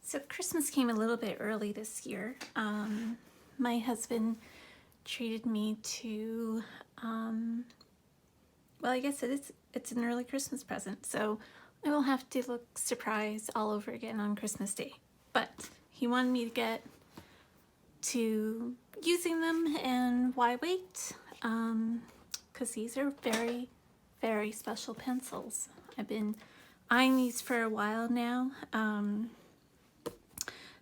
So Christmas came a little bit early this year. My husband treated me to, well, I guess it's an early Christmas present, so I will have to look surprised all over again on Christmas Day. But he wanted me to get to using them, and why wait? Because these are very, very special pencils. I've been eyeing these for a while now.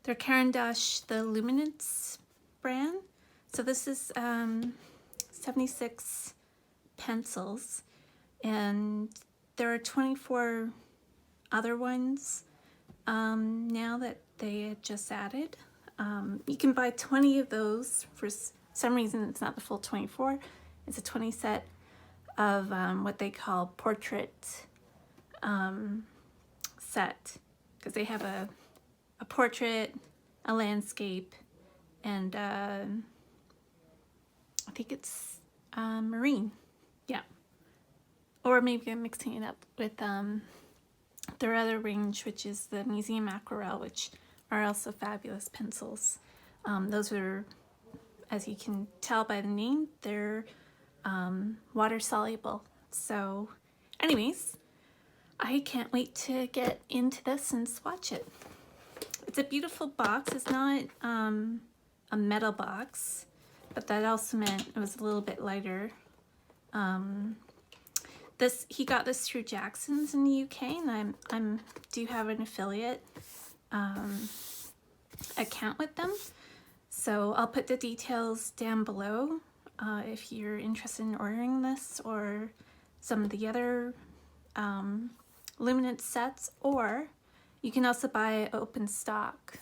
They're Caran, the Luminance brand. So this is 76 pencils, and there are 24 other ones now that they had just added. You can buy 20 of those. For some reason it's not the full 24. It's a 20 set of what they call portrait set, because they have a portrait, a landscape, and I think it's marine. Yeah. Or maybe I'm mixing it up with their other range, which is the Museum Aquarelle, which are also fabulous pencils. Those are, as you can tell by the name, they're water soluble. So anyways, I can't wait to get into this and swatch it. It's a beautiful box. It's not a metal box, but that also meant it was a little bit lighter. He got this through Jackson's in the UK, and I do have an affiliate account with them. So I'll put the details down below if you're interested in ordering this or some of the other Luminance sets, or you can also buy open stock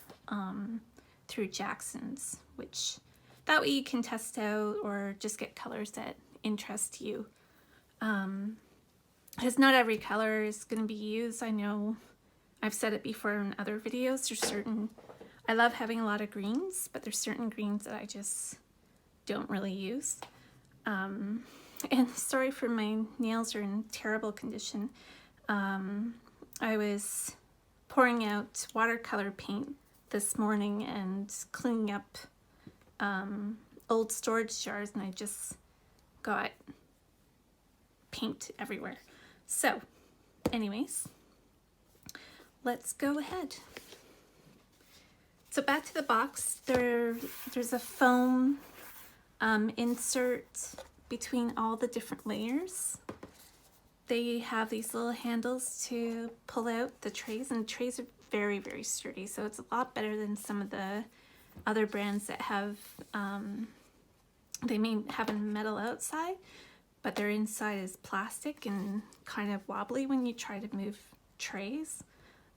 through Jackson's, which that way you can test out or just get colors that interest you. Because not every color is going to be used. I know I've said it before in other videos. There's certain, I love having a lot of greens, but there's certain greens that I just don't really use. And sorry for my nails are in terrible condition. I was pouring out watercolor paint this morning and cleaning up old storage jars, and I just got paint everywhere. So anyways, let's go ahead. So back to the box. There's a foam insert between all the different layers. They have these little handles to pull out the trays, and the trays are very, very sturdy, so it's a lot better than some of the other brands that have, they may have a metal outside, but their inside is plastic and kind of wobbly when you try to move trays.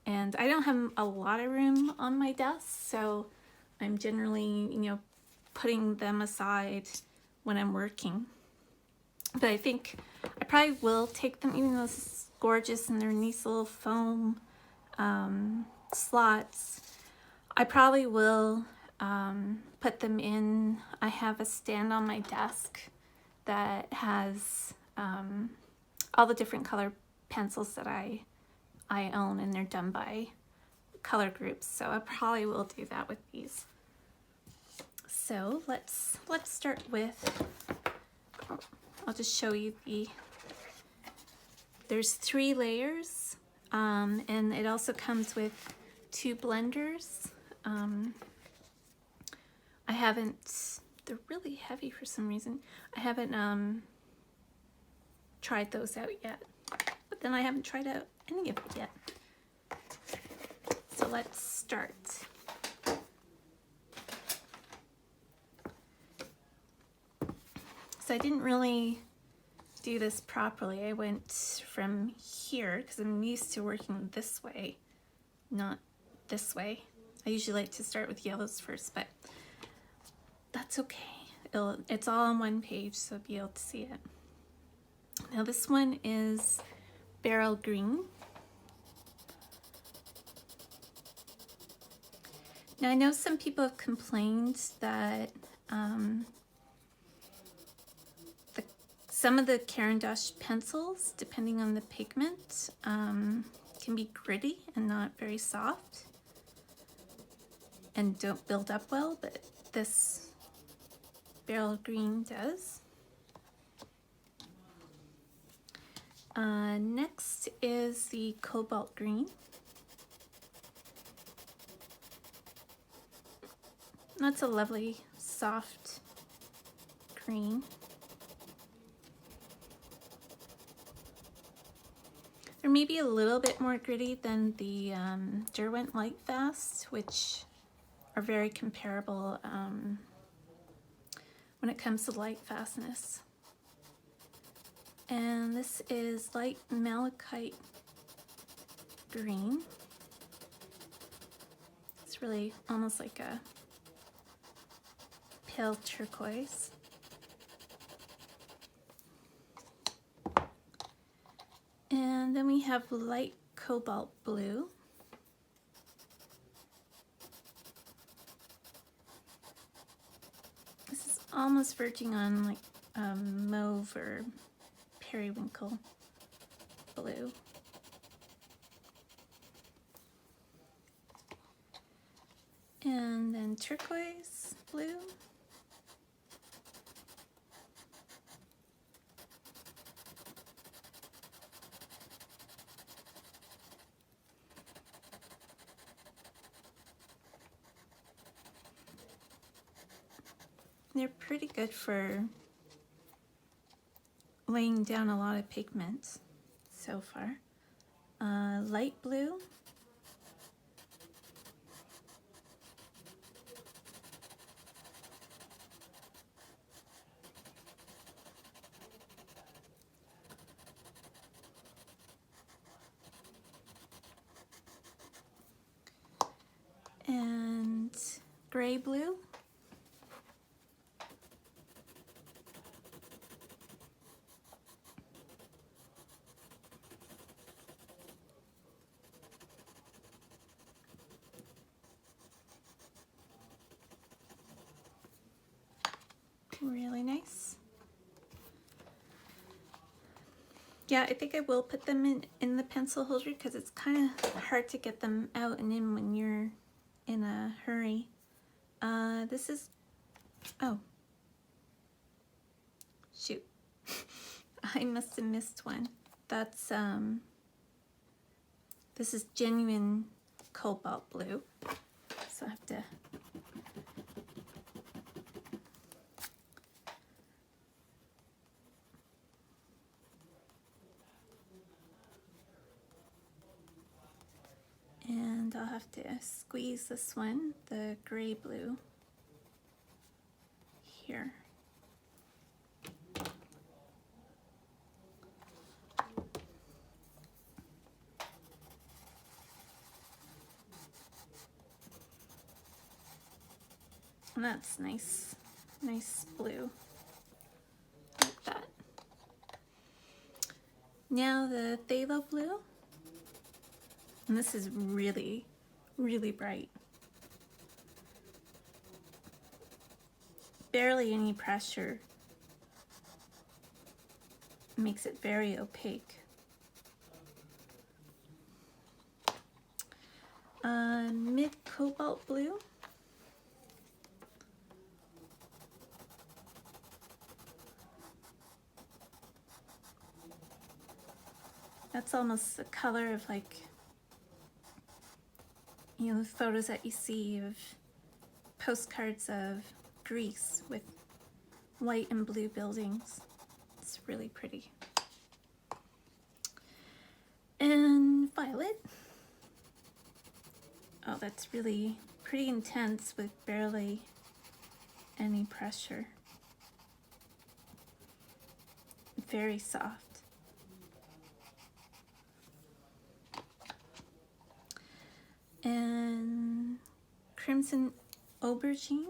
And I don't have a lot of room on my desk, so I'm generally, putting them aside when I'm working. But I think I probably will take them, even though this is gorgeous and they're nice little foam slots. I probably will put them in. I have a stand on my desk that has all the different color pencils that I own, and they're done by color groups. So I probably will do that with these. So let's start with, I'll just show you there's 3 layers, and it also comes with 2 blenders. I haven't, they're really heavy for some reason. I haven't tried those out yet, but then I haven't tried out any of it yet. So let's start. So I didn't really do this properly. I went from here because I'm used to working this way, not this way. I usually like to start with yellows first, but that's okay. It's all on one page, so I'll be able to see it. Now this one is Beryl Green. Now I know some people have complained that some of the Caran d'Ache pencils, depending on the pigment, can can be gritty and not very soft and don't build up well, but this beryl green does. Next is the cobalt green. That's a lovely soft green. They're maybe a little bit more gritty than the Derwent Lightfast, which are very comparable when it comes to light fastness. And this is light malachite green. It's really almost like a pale turquoise. And then we have light cobalt blue. This is almost verging on like mauve or periwinkle blue. And then turquoise blue. They're pretty good for laying down a lot of pigment so far. Light blue. And gray blue. Really nice. Yeah, I think I will put them in the pencil holder because it's kind of hard to get them out and in when you're in a hurry. This is, oh, shoot. I must have missed one. That's, this is genuine cobalt blue. So I have to and I'll have to squeeze this one, the gray blue, here. And that's nice, nice blue, like that. Now the phthalo blue. And this is really, really bright. Barely any pressure makes it very opaque. Mid cobalt blue. That's almost the color of like, you know, the photos that you see of postcards of Greece with white and blue buildings. It's really pretty. And violet. Oh, that's really pretty intense with barely any pressure. Very soft. And crimson aubergine.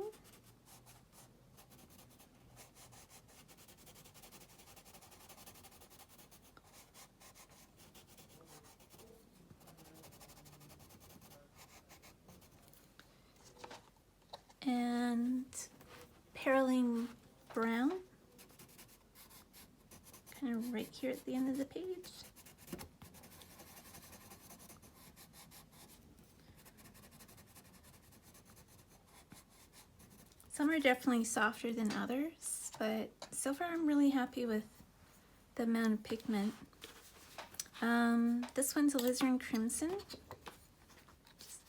And perylene brown, kind of right here at the end of the page. Some are definitely softer than others, but so far I'm really happy with the amount of pigment. This one's alizarin crimson. Just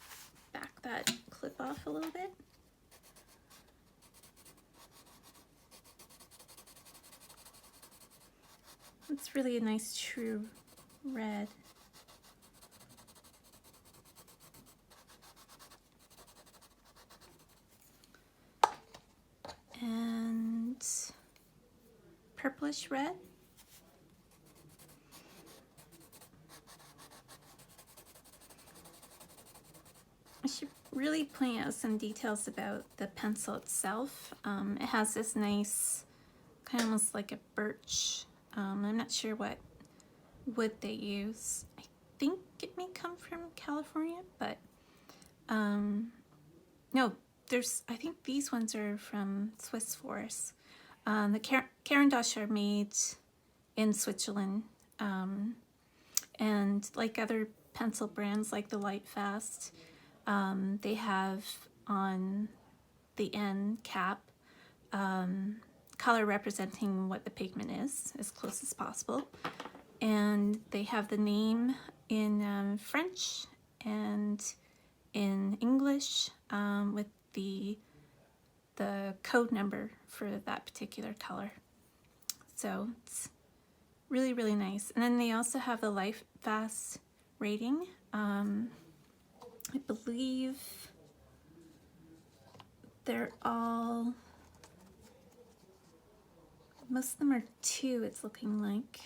back that clip off a little bit. It's really a nice true red. And purplish red. I should really point out some details about the pencil itself. It has this nice, kind of almost like a birch. I'm not sure what wood they use. I think it may come from California, but no, I think these ones are from Swiss forests. The Caran are made in Switzerland, and like other pencil brands like the Lightfast, they have on the end cap color representing what the pigment is as close as possible, and they have the name in French and in English with the code number for that particular color. So it's really, really nice. And then they also have the Lightfast rating. I believe they're all, most of them are 2, it's looking like.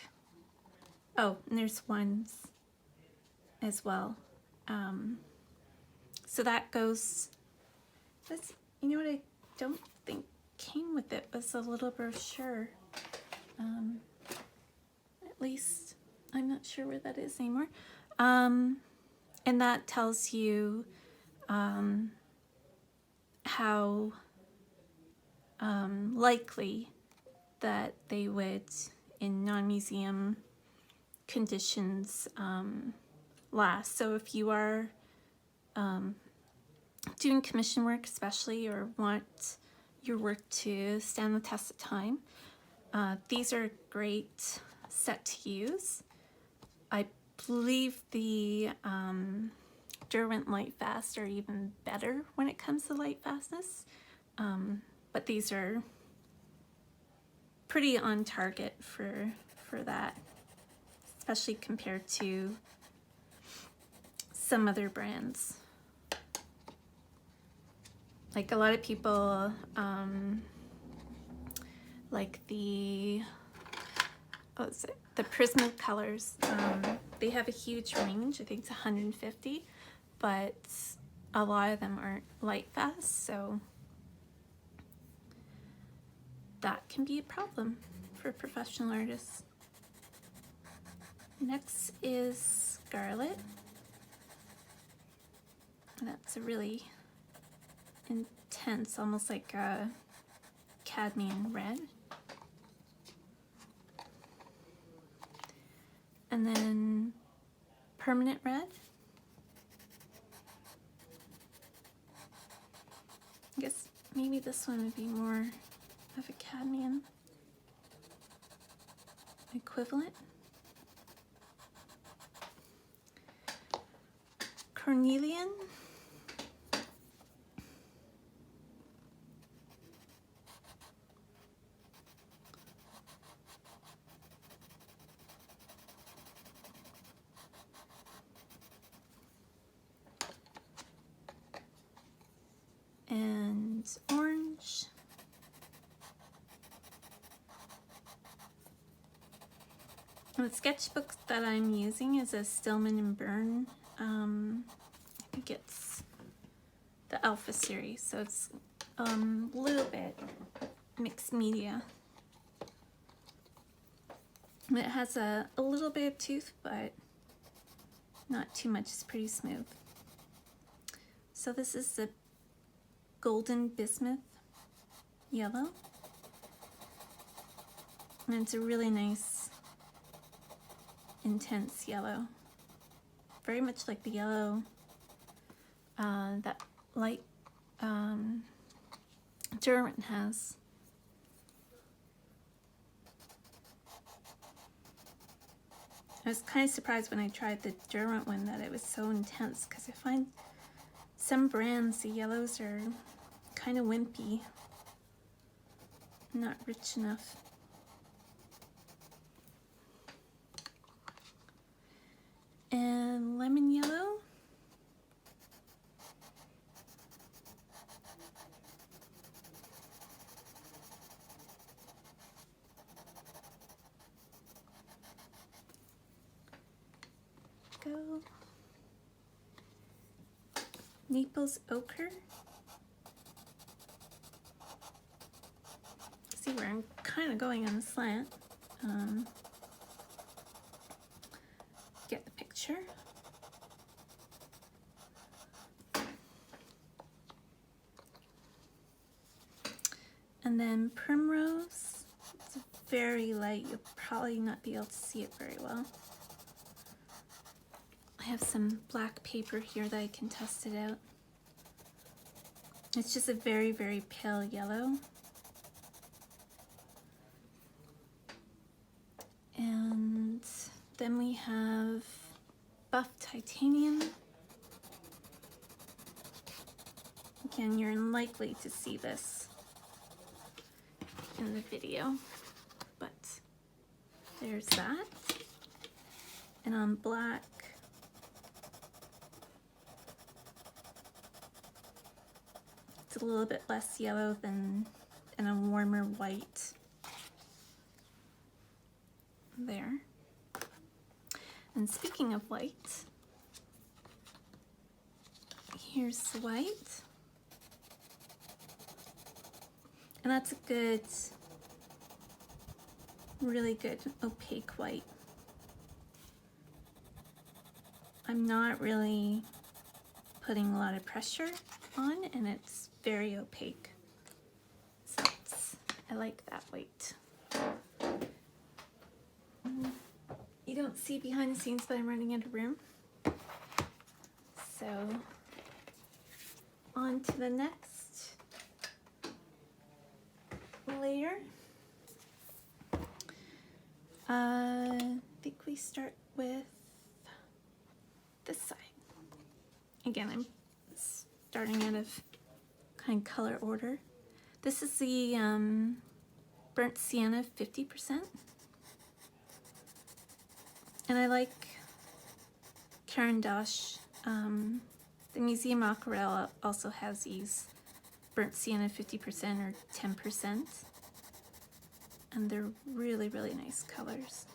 Oh, and there's 1s as well. So that goes, you know what I don't think came with it was a little brochure. At least I'm not sure where that is anymore. And that tells you how likely that they would, in non-museum conditions, last. So if you are doing commission work especially, or want your work to stand the test of time, these are a great set to use. I believe the Derwent Lightfast are even better when it comes to light fastness, but these are pretty on target for that, especially compared to some other brands. Like a lot of people like the Prismacolors. They have a huge range. I think it's 150, but a lot of them aren't Lightfast, so that can be a problem for professional artists. Next is Scarlet. That's a really intense, almost like a cadmium red. And then Permanent Red. I guess maybe this one would be more of a cadmium equivalent. Cornelian. And orange. And the sketchbook that I'm using is a Stillman and Byrne. I think it's the Alpha series, so it's a little bit mixed media. It has a little bit of tooth, but not too much. It's pretty smooth. So this is the Golden Bismuth yellow, and it's a really nice intense yellow, very much like the yellow that Derwent has. I was kind of surprised when I tried the Derwent one that it was so intense, because I find some brands, the yellows are kind of wimpy, not rich enough. And lemon yellow. Go. Naples ochre. See where I'm kind of going on the slant. Get the picture. And then primrose. It's very light. You'll probably not be able to see it very well. I have some black paper here that I can test it out. It's just a very, very pale yellow. And then we have buff titanium. Again, you're unlikely to see this in the video, but there's that. And on black, it's a little bit less yellow than in a warmer white. There. And speaking of white, here's the white. And that's a good, really good opaque white. I'm not really putting a lot of pressure on, and it's very opaque. So I like that white. You don't see behind the scenes, but I'm running out of room. So on to the next layer. I think we start with this side. Again, I'm starting out of kind of color order. This is the burnt sienna 50%. And I like Caran. The Museum Aquarelle also has these burnt sienna 50% or 10%. And they're really, really nice colors.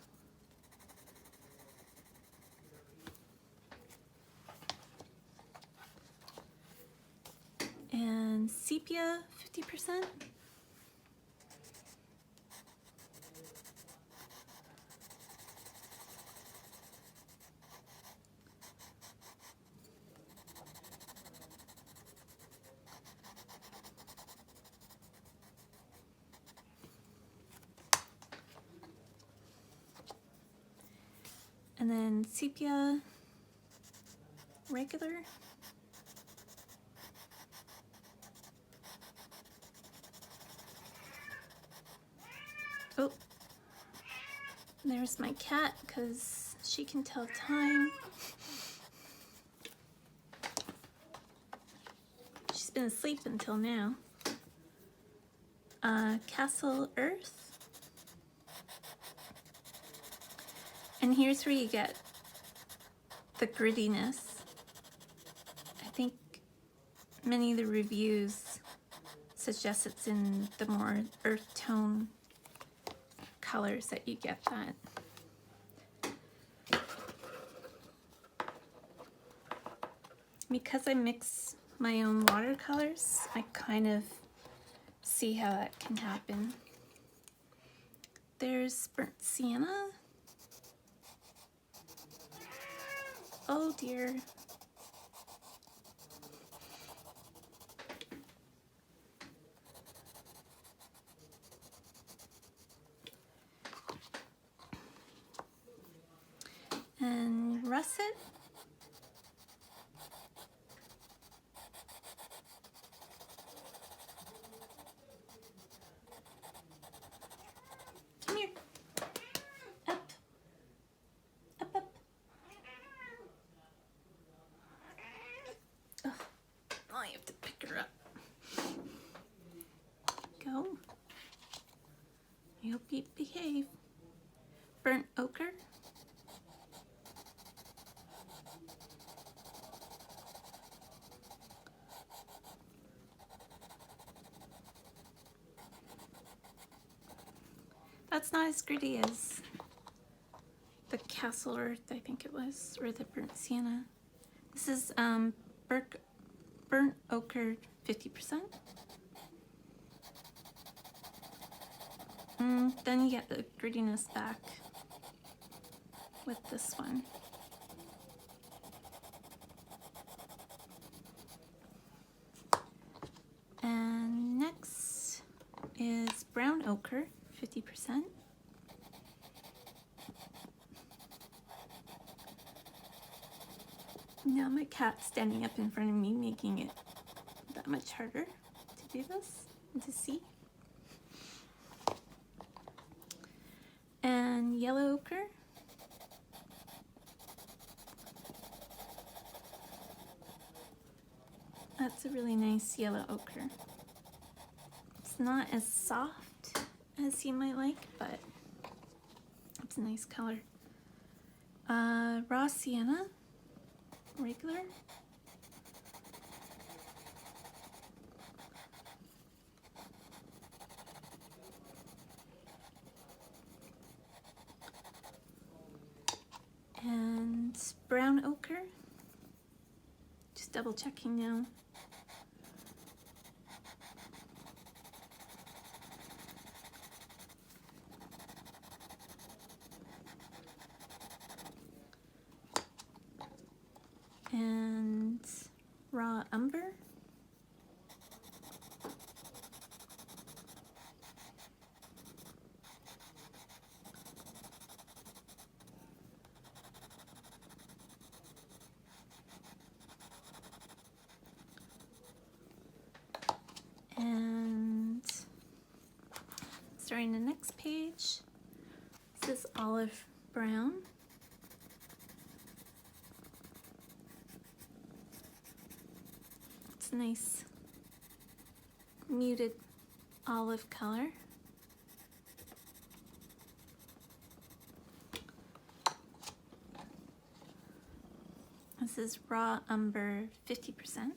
And sepia 50%. And then sepia regular. Oh, there's my cat because she can tell time. She's been asleep until now. Castle Earth. And here's where you get the grittiness. I think many of the reviews suggest it's in the more earth tone colors that you get that. Because I mix my own watercolors, I kind of see how that can happen. There's burnt sienna. Oh dear. And russet. That's not as gritty as the Castle Earth, I think it was, or the Burnt Sienna. This is Burnt Ochre 50%. Then you get the grittiness back with this one. And next is Brown Ochre 50%. Now my cat's standing up in front of me, making it that much harder to do this and to see. And Yellow Ochre. That's a really nice yellow ochre. It's not as soft as you might like, but it's a nice color. Raw Sienna, regular. And Brown Ochre. Just double checking now. And Raw Umber. And starting the next page, this is Olive Brown. It's a nice muted olive color. This is Raw Umber 50%.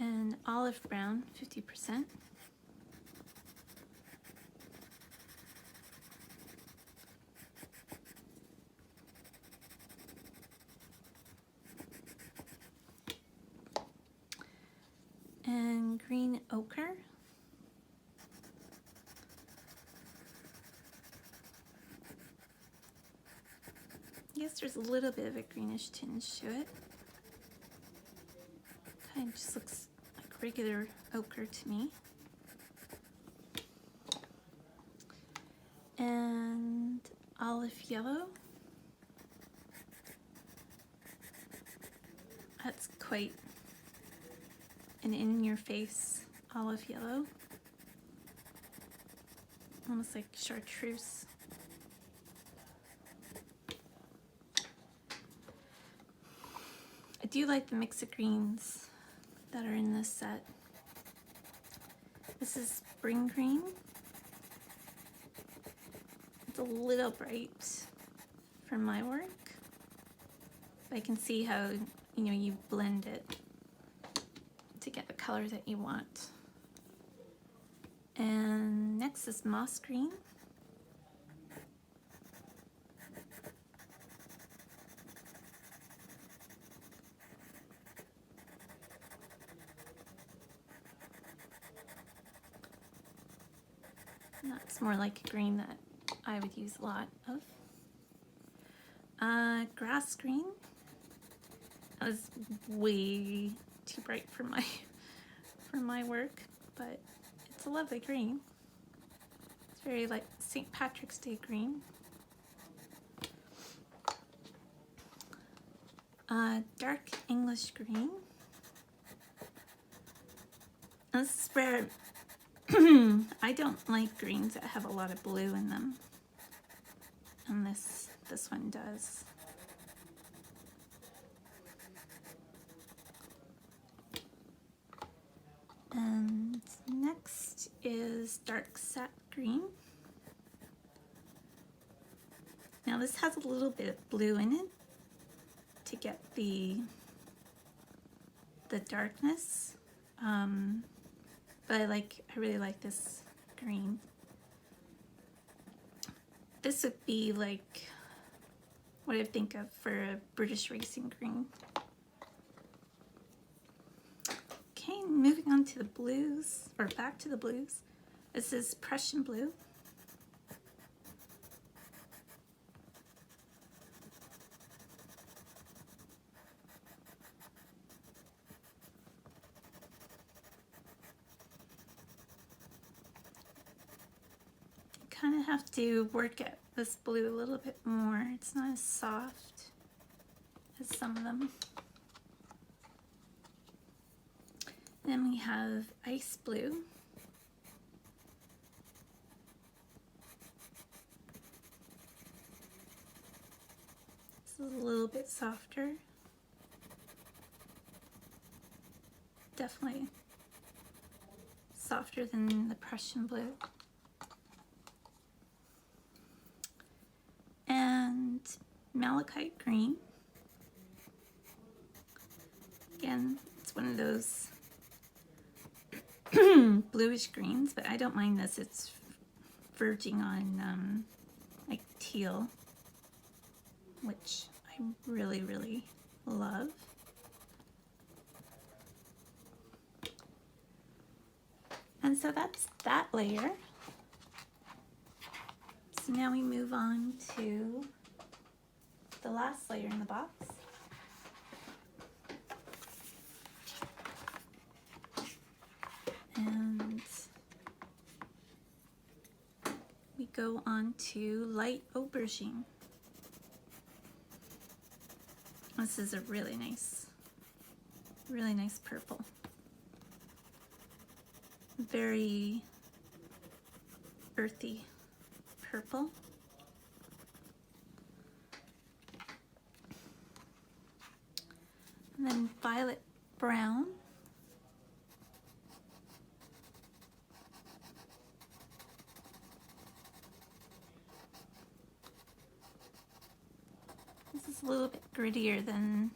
And Olive Brown 50%. And Green Ochre. Yes, there's a little bit of a greenish tinge to it. Kind of just looks like regular ochre to me. And Olive Yellow. That's quite an in-your-face olive yellow. Almost like chartreuse. I do like the mix of greens that are in this set. This is Spring Green. It's a little bright for my work. But I can see how, you blend it to get the color that you want. And next is Moss Green. That's more like a green that I would use a lot of. Grass Green. That was way too bright for my work, but it's a lovely green. It's very like St. Patrick's Day green. Dark English Green. This is where I don't like greens that have a lot of blue in them, and this one does. And next is Dark Sap Green. Now this has a little bit of blue in it to get the darkness, but I really like this green. This would be like what I think of for a British racing green. Okay, moving on to the blues, or back to the blues. This is Prussian blue. Kind of have to work at this blue a little bit more. It's not as soft as some of them. Then we have ice blue. This is a little bit softer. Definitely softer than the Prussian blue. And malachite green. Again, it's one of those bluish greens, but I don't mind this. It's verging on like teal, which I really, really love. And so that's that layer. So now we move on to the last layer in the box. And we go on to light aubergine. This is a really nice purple. Very earthy purple. And then violet brown. This is a little bit grittier than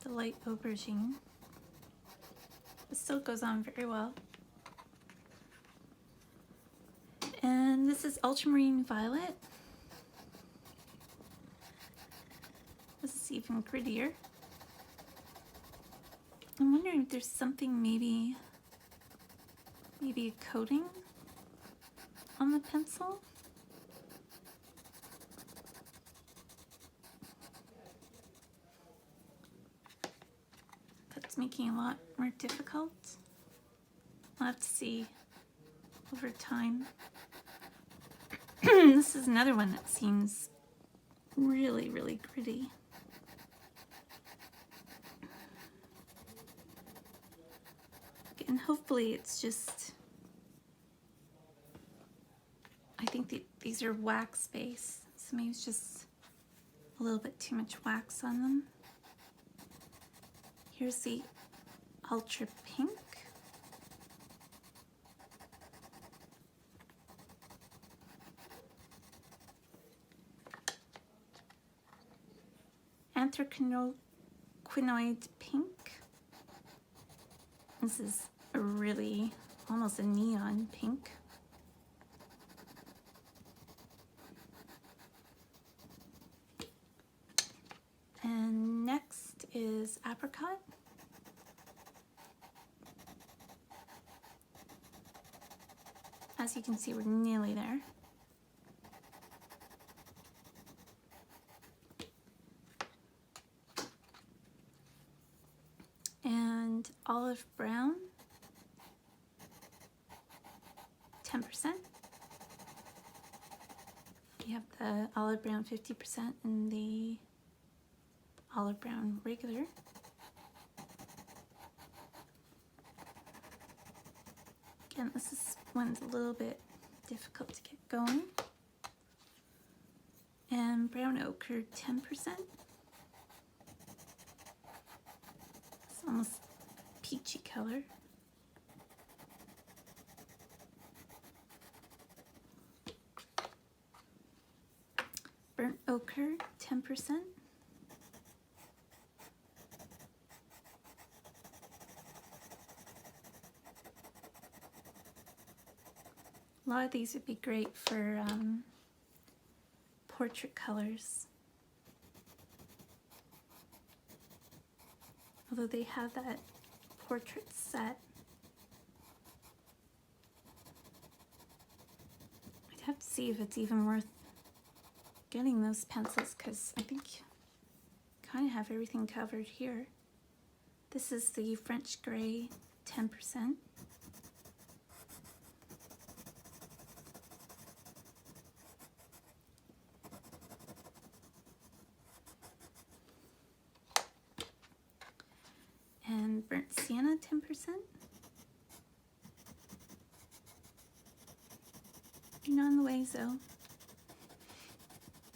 the light aubergine. It still goes on very well. And this is ultramarine violet. This is even grittier. I'm wondering if there's something, maybe a coating on the pencil. That's making it a lot more difficult. I'll have to see over time. This is another one that seems really, really gritty. And hopefully it's just, I think these are wax based, so maybe it's just a little bit too much wax on them. Here's the ultra pink. Anthraquinoid pink. This is a really, almost a neon pink. And next is apricot. As you can see, we're nearly there. And olive brown, 10%. You have the olive brown 50% and the olive brown regular. Again, this one's a little bit difficult to get going. And brown ochre, 10%. It's almost peachy color. ochre, 10%. A lot of these would be great for portrait colors. Although they have that portrait set. I'd have to see if it's even worth getting those pencils, because I think I kind of have everything covered here. This is the French Gray, 10%. And Burnt Sienna, 10%. Not in the way, though.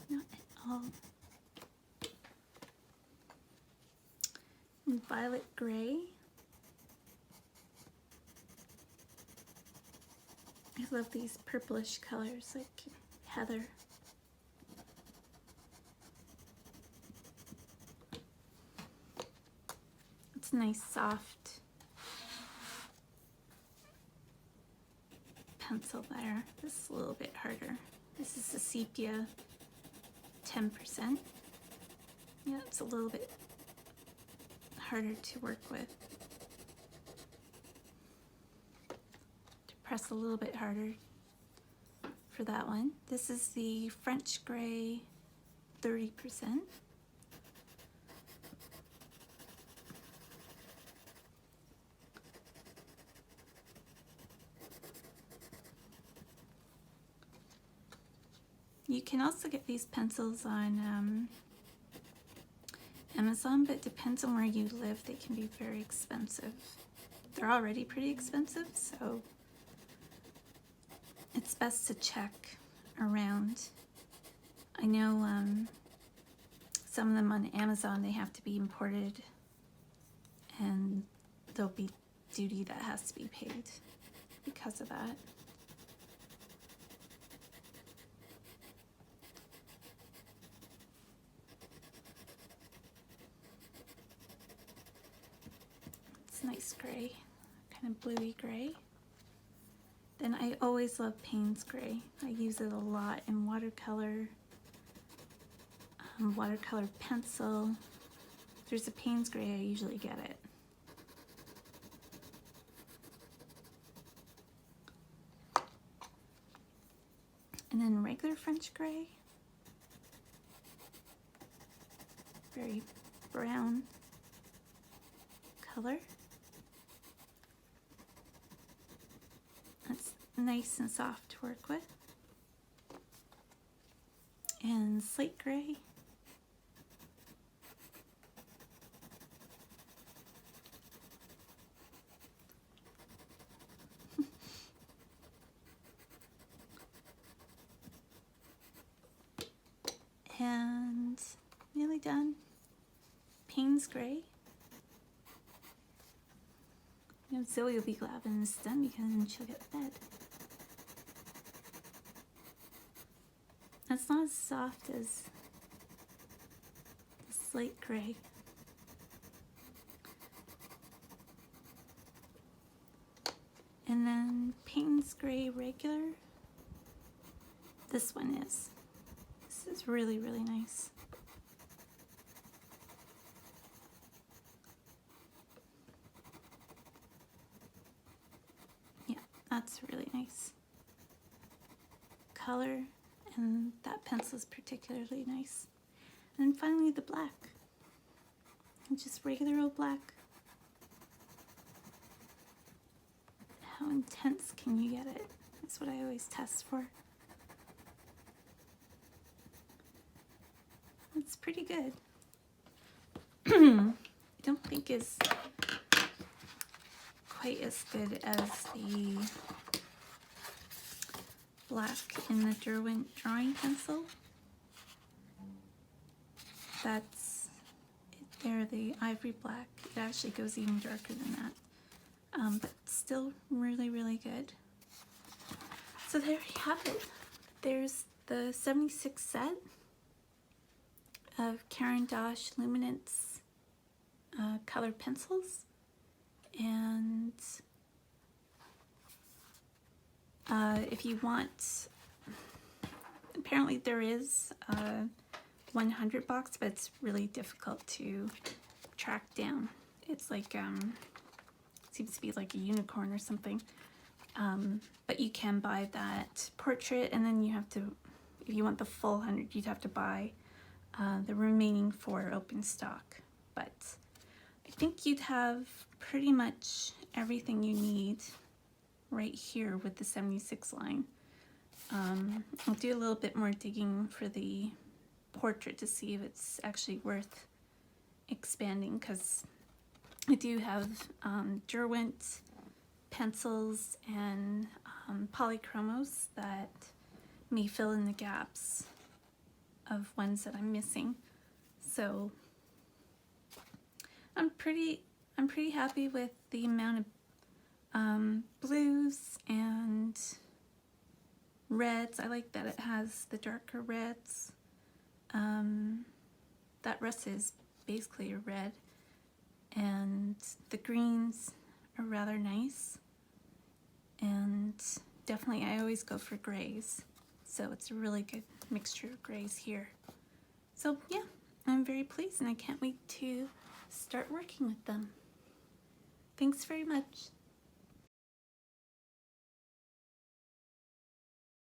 Not at all. And Violet Gray. I love these purplish colors, like heather. It's nice, soft pencil there. This is a little bit harder. This is the Sepia, 10%. Yeah, it's a little bit harder to work with. To press a little bit harder for that one. This is the French Gray, 30%. You can also get these pencils on Amazon, but it depends on where you live. They can be very expensive. They're already pretty expensive, so it's best to check around. I know some of them on Amazon, they have to be imported, and there'll be duty that has to be paid because of that. Nice gray, kind of bluey gray. Then I always love Payne's Gray. I use it a lot in watercolor, watercolor pencil. If there's a Payne's Gray, I usually get it. And then regular French Gray, very brown color. That's nice and soft to work with. And Slate Gray. And nearly done. Payne's Gray. You know, Zoe will be glad when it's done because then she'll get fed. That's not as soft as the Slate Gray. And then Payne's Gray regular. This one is. This is really, really nice. That's really nice color, and that pencil is particularly nice. And finally the black, just regular old black. How intense can you get it? That's what I always test for. It's pretty good. I don't think it's quite as good as the black in the Derwent drawing pencil. That's there, the ivory black. It actually goes even darker than that, but still really, really good. So there you have it. There's the 76 set. of Caran Luminance colored pencils, and if you want, apparently there is a 100 box, but it's really difficult to track down. It's like seems to be like a unicorn or something, but you can buy that portrait, and then you have to, if you want the full 100, you'd have to buy the remaining 4 open stock. But I think you'd have pretty much everything you need right here with the 76 line. I'll do a little bit more digging for the portrait to see if it's actually worth expanding, because I do have Derwent pencils and Polychromos that may fill in the gaps of ones that I'm missing. So I'm pretty happy with the amount of blues and reds. I like that it has the darker reds. That rest is basically a red, and the greens are rather nice, and definitely I always go for grays, so it's a really good mixture of grays here. So yeah, I'm very pleased, and I can't wait to start working with them. Thanks very much.